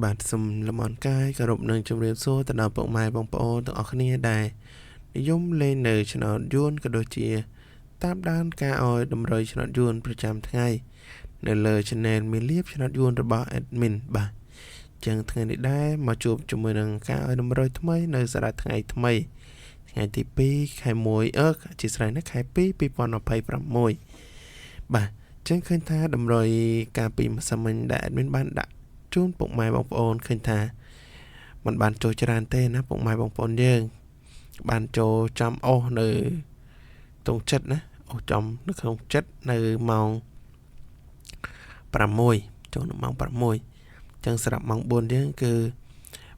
បាទសូមលំអរកាយគោរពនឹងជម្រាបសួរទៅដល់ពុកម៉ែបងប្អូនទាំងអស់គ្នាដែលនិយមលេងនៅឆ្នោតយួនក៏ដូចជាតាមដានការឲ្យតម្រុយឆ្នោតយួនប្រចាំថ្ងៃនៅលើ Channel មានលៀបឆ្នោតយួនរបស់ Admin បាទចឹងថ្ងៃនេះដែរមកជួបជាមួយនឹងការឲ្យតម្រុយថ្មីនៅសារៈថ្ងៃថ្មីថ្ងៃទី2ខែ1ជាស្រ័យណាខែ2 2026បាទចឹងឃើញថាតម្រុយការពីម្សិលមិញដែល Admin បានដាក់ជូនពុកម៉ែបងប្អូនឃើញថាมันបានចូលច្រើនទេណាពុកម៉ែបងប្អូនយើងបានចូលចំអស់នៅតងចិត្តណាអស់ចំនៅក្នុងចិត្តនៅម៉ោង6ចូលនៅម៉ោង6ចឹងសម្រាប់ម៉ោង4យើងគឺ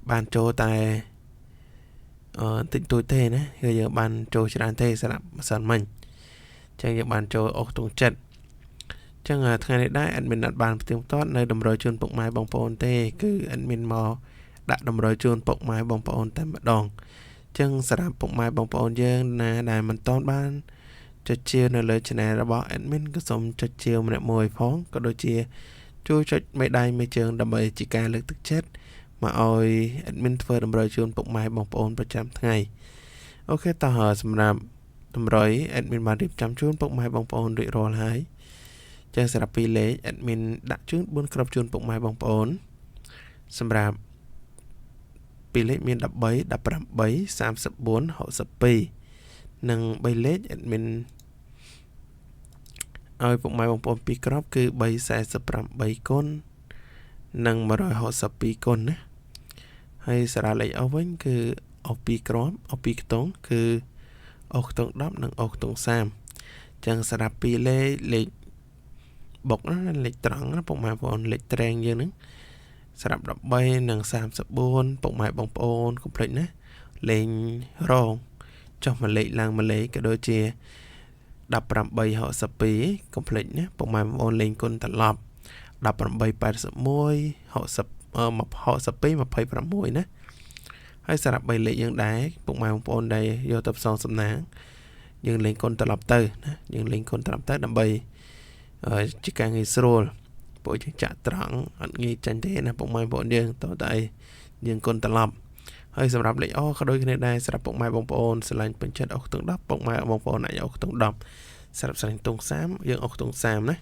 បានចូលតែតិចតួចទេណាគឺយើងបានចូលច្រើនទេសម្រាប់ម្សិលមិញចឹងយើងបានចូលអស់តងចិត្តចឹងថ្ងៃនេះដែរ admin អត់បានផ្ទៀងផ្ទាត់នៅតម្រុយជូនពុកម៉ែបងប្អូនទេគឺ admin មកដាក់តម្រុយជូនពុកម៉ែបងប្អូនតែម្ដងចឹងសម្រាប់ពុកម៉ែបងប្អូនយើងណាដែលមិនទាន់បានចុចជាវនៅលើ channel របស់ admin ក៏សូមចុចជាវម្នាក់មួយផងក៏ដូចជាជួយចុចមេដៃមេជើងដើម្បីជាការលើកទឹកចិត្តមកឲ្យ admin ធ្វើតម្រុយជូនពុកម៉ែបងប្អូនប្រចាំថ្ងៃអូខេតោះសម្រាប់តម្រុយ admin បានរៀបចំជូនពុកម៉ែបងប្អូនរួចរាល់ហើយចឹងសម្រាប់2លេខ admin ដាក់ជូន4គ្រាប់ជូនពុកម៉ែបងប្អូនសម្រាប់2លេខមាន13 18 34 62និង3លេខ admin ឲ្យពុកម៉ែបងប្អូន2គ្រាប់គឺ348គុណនិង162គុណណាហើយសារៈលេខអស់វិញគឺអស់2គ្រាប់អស់2ខ្ទង់គឺអស់ខ្ទង់10និងអស់ខ្ទង់30ចឹងសម្រាប់2លេខបុកណាលេខត្រង់ណាពុកម៉ែបងប្អូនលេខត្រែងយើងហ្នឹងសម្រាប់13និង34ពុកម៉ែបងប្អូនកុំភ្លេចណាលេងរងចុះមួយលេខឡើងមួយលេខក៏ដូចជា18 62កុំភ្លេចណាពុកម៉ែបងប្អូនលេងគុណត្រឡប់18 81 62 26ណាហើយសម្រាប់3លេខយើងដែរពុកម៉ែបងប្អូនដែលយកទៅផ្សងសំណាងយើងលេងគុណត្រឡប់ទៅណាយើងលេងគុណត្រឡប់ទៅដើម្បីជាការងាយស្រួលពួកយើងចាក់ត្រង់អត់ងាយចាញ់ទេណាពុកម៉ែបងប្អូនយើងតើតែយើងគុណត្រឡប់ហើយសម្រាប់លេខអក៏ដូចគ្នាដែរសម្រាប់ពុកម៉ែបងប្អូនស្រឡាញ់ពេញចិត្តអស់ខ្ទង់10ពុកម៉ែបងប្អូនអាចអស់ខ្ទង់10សម្រាប់ស្រឡាញ់ខ្ទង់30យើងអស់ខ្ទង់30ណា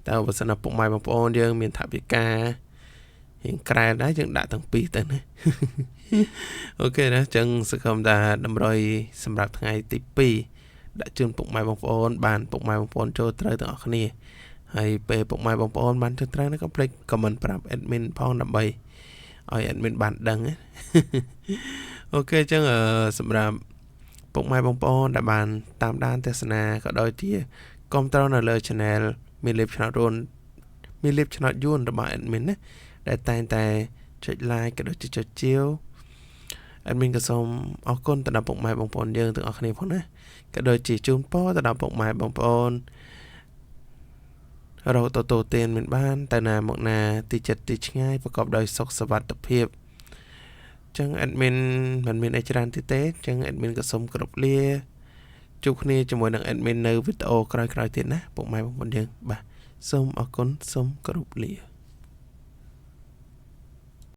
តើបើសិនណាពុកម៉ែបងប្អូនយើងមានថវិការៀងក្រែដែរយើងដាក់ទាំងពីរទៅណាអូខេណាចឹងសង្ឃឹមថាតម្រុយសម្រាប់ថ្ងៃទី2ដាក់ជូនពុកម៉ែបងប្អូនបានពុកម៉ែបងប្អូនចូលត្រូវទាំងអស់គ្នាហើយពេលពុកម៉ែបងប្អូនបានចូលត្រូវក៏ភ្លេច comment ប្រាប់ admin ផងដើម្បីឲ្យ admin បានដឹងអូខេចឹងសម្រាប់ពុកម៉ែបងប្អូនដែលបានតាមដានទស្សនាក៏ដូចជាគាំទ្រនៅលើ channel មានលៀបឆ្នោតយួនរបស់ admin ណាដែលតែងតែចុច like ក៏ដូចជាចុចជាវ admin ក៏សូមអរគុណទៅដល់ពុកម៉ែបងប្អូនយើងទាំងអស់គ្នាផងណាក៏ដូចជាជូនពរទៅដល់ពុកម៉ែបងប្អូនរកទទួលទានមានបានទៅណាមកណាទីចិត្តទីឆ្ងាយប្រកបដោយសុខសុវត្ថិភាពចឹង admin មិនមានអីច្រើនទៀតទេចឹង admin ក៏សូមគោរពលាជួបគ្នាជាមួយនឹង admin នៅវីដេអូក្រោយៗទៀតណាពុកម៉ែបងប្អូនយើងបាទសូមអរគុណសូមគោរពលា